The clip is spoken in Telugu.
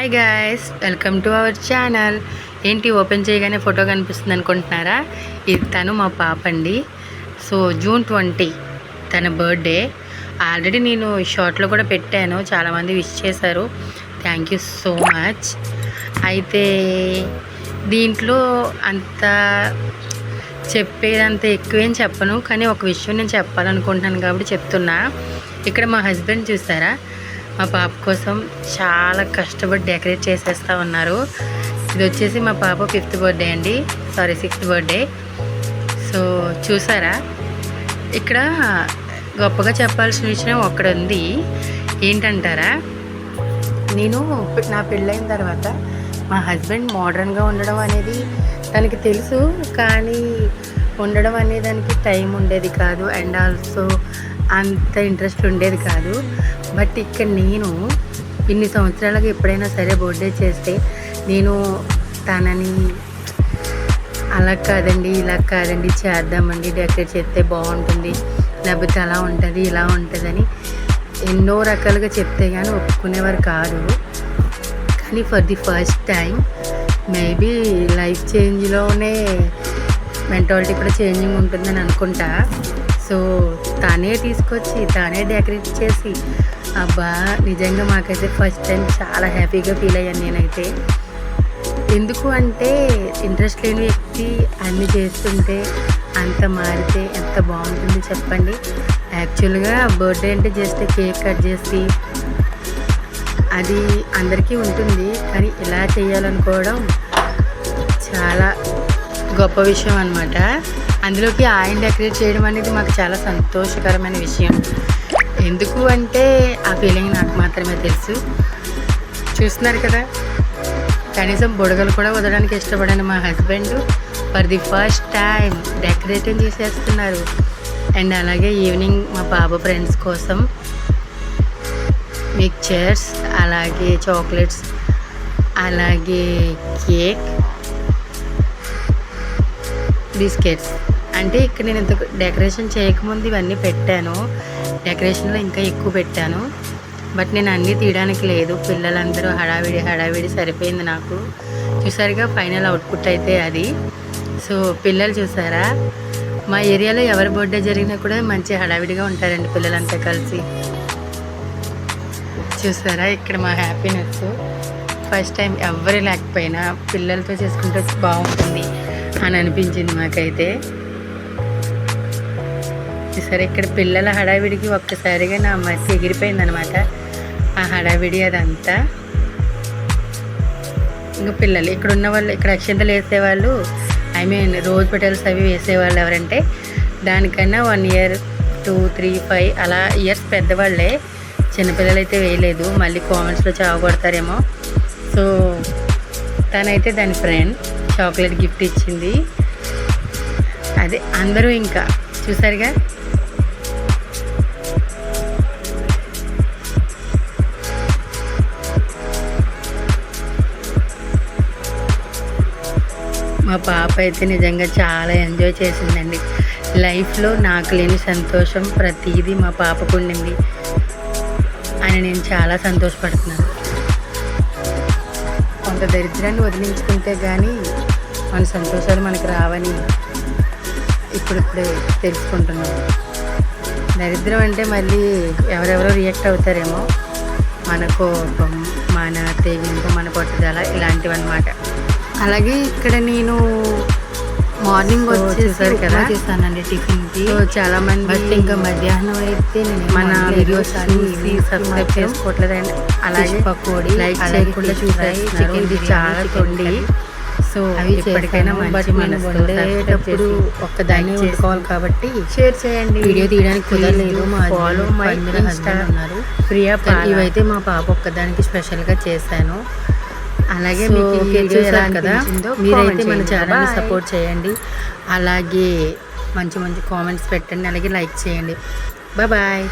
Hi guys, welcome to our channel. ఏంటి ఓపెన్ చేయగానే ఫోటో కనిపిస్తుంది అనుకుంటున్నారా? ఇది తను మా పాప అండి. సో జూన్ 20 తన బర్త్డే. ఆల్రెడీ నేను షార్ట్లో కూడా పెట్టాను, చాలామంది విష్ చేశారు, థ్యాంక్ యూ సో మచ్. అయితే దీంట్లో అంత చెప్పేదంత ఎక్కువేం చెప్పను, కానీ ఒక విషయం నేను చెప్పాలనుకుంటున్నాను కాబట్టి చెప్తున్నా. ఇక్కడ మా హస్బెండ్ చూసారా, మా పాప కోసం చాలా కష్టపడి డెకరేట్ చేసేస్తూ ఉన్నారు. ఇది వచ్చేసి మా పాప 5th బర్త్డే అండి, 6th బర్త్డే. సో చూసారా, ఇక్కడ గొప్పగా చెప్పాల్సిన విషయం ఒక్కడ ఉంది. ఏంటంటారా, నేను నా పెళ్ళైన తర్వాత మా హస్బెండ్ మోడర్న్గా ఉండడం అనేది తనకి తెలుసు, కానీ ఉండడం అనే దానికి టైం ఉండేది కాదు, అండ్ ఆల్సో అంత ఇంట్రెస్ట్ ఉండేది కాదు. బట్ ఇక్కడ నేను ఇన్ని సంవత్సరాలుగా ఎప్పుడైనా సరే బర్త్డే చేస్తే నేను తనని అలా కాదండి, ఇలా కాదండి, చేద్దామండి, డెకరేట్ చేస్తే బాగుంటుంది, లేకపోతే అలా ఉంటుంది, ఇలా ఉంటుందని ఎన్నో రకాలుగా చెప్తే కానీ ఒప్పుకునేవారు కాదు. కానీ for the first time maybe life చేంజ్లోనే మెంటాలిటీ కూడా చేంజింగ్ ఉంటుందని అనుకుంటా. సో తానే తీసుకొచ్చి తానే డెకరేట్ చేసి, అబ్బా నిజంగా మాకైతే ఫస్ట్ టైం చాలా హ్యాపీగా ఫీల్ అయ్యాను నేనైతే. ఎందుకు అంటే ఇంట్రెస్ట్ లేని వ్యక్తి అన్నీ చేస్తుంటే అంత మారితే ఎంత బాగుంటుంది చెప్పండి. యాక్చువల్గా బర్త్డే అంటే జస్ట్ కేక్ కట్ చేసి అది అందరికీ ఉంటుంది, కానీ ఇలా చేయాలనుకోవడం చాలా గొప్ప విషయం అన్నమాట. అందులోకి ఆయన డెకరేట్ చేయడం అనేది మాకు చాలా సంతోషకరమైన విషయం. ఎందుకు అంటే ఆ ఫీలింగ్ నాకు మాత్రమే తెలుసు. చూస్తున్నారు కదా, కనీసం బుడగలు కూడా వదలడానికి ఇష్టపడని మా husband for the first time decorating చేసేస్తున్నారు. అండ్ అలాగే ఈవినింగ్ మా బాబు ఫ్రెండ్స్ కోసం మిక్చర్స్, అలాగే చాక్లెట్స్, అలాగే కేక్, బిస్కెట్స్. అంటే ఇక్కడ నేను ఇంత డెకరేషన్ చేయకముందు ఇవన్నీ పెట్టాను, డెకరేషన్లో ఇంకా ఎక్కువ పెట్టాను. బట్ నేను అన్నీ తీయడానికి లేదు, పిల్లలందరూ హడావిడి సరిపోయింది నాకు. చూసారుగా ఫైనల్ అవుట్పుట్ అయితే అది. సో పిల్లలు చూసారా, మా ఏరియాలో ఎవరి బర్త్డే జరిగినా కూడా మంచి హడావిడిగా ఉంటారండి పిల్లలంతా కలిసి. చూసారా ఇక్కడ మా హ్యాపీనెస్. ఫస్ట్ టైం ఎవరు లేకపోయినా పిల్లలతో చేసుకుంటే బాగుంటుంది అని అనిపించింది మాకైతే. సరే ఇక్కడ పిల్లల హడావిడికి ఒక్కసారిగా నా మధ్య ఎగిరిపోయింది అనమాట, ఆ హడావిడి అదంతా. ఇంకా పిల్లలు ఇక్కడ ఉన్న వాళ్ళు, ఇక్కడ అక్షంతలు వేసేవాళ్ళు, ఐ మీన్ రోజ్ పెటల్స్ అవి వేసేవాళ్ళు ఎవరంటే దానికన్నా 1 year 2 3 5 అలా ఇయర్స్ పెద్దవాళ్ళే, చిన్నపిల్లలు అయితే వేయలేదు, మళ్ళీ కామెంట్స్లో చావగొడతారేమో. సో తనైతే దాని ఫ్రెండ్ చాక్లెట్ గిఫ్ట్ ఇచ్చింది. అదే అందరూ ఇంకా చూసారుగా. మా పాప అయితే నిజంగా చాలా ఎంజాయ్ చేసిందండి. లైఫ్లో నాకు లేని సంతోషం ప్రతిదీ మా పాపకు ఉండింది అని నేను చాలా సంతోషపడుతున్నాను. కొంత దరిద్రాన్ని వదిలించుకుంటే కానీ మన సంతోషాలు మనకు రావని ఇప్పుడిప్పుడే తెలుసుకుంటున్నాను. దరిద్రం అంటే మళ్ళీ ఎవరెవరో రియాక్ట్ అవుతారేమో, మన కోపం, మన తెగింపు, మన పట్టుదల ఇలాంటివి అన్నమాట. అలాగే ఇక్కడ నేను మార్నింగ్ వచ్చేసరికి కదా చేస్తానండి టిఫిన్కి. చాలా మంది ఇంకా మధ్యాహ్నం అయితే మన వీడియోస్ చూసి సబ్స్క్రైబ్ చేసుకోవట్లేదండి, అలాగే పకోడీ లైక్ చేయకుండా చూసాయి. చికెన్ది చాలా తొండి. సో అవి ఎప్పటికైనా మంచి వండేటప్పుడు ఒక్కదాన్ని వండుకోవాలి కాబట్టి షేర్ చేయండి. వీడియో తీయడానికి కుదరలేదు, ఫాలో మై ఇన్స్టా ఉన్నారు ప్రియా. ఇవైతే మా పాప ఒక్కదానికి స్పెషల్గా చేశాను. అలాగే మీకు వీడియో ఎలా అనిపించిందో మీరైతే మన ఛానల్ని సపోర్ట్ చేయండి, అలాగే మంచి మంచి కామెంట్స్ పెట్టండి, అలాగే లైక్ చేయండి. బాయ్.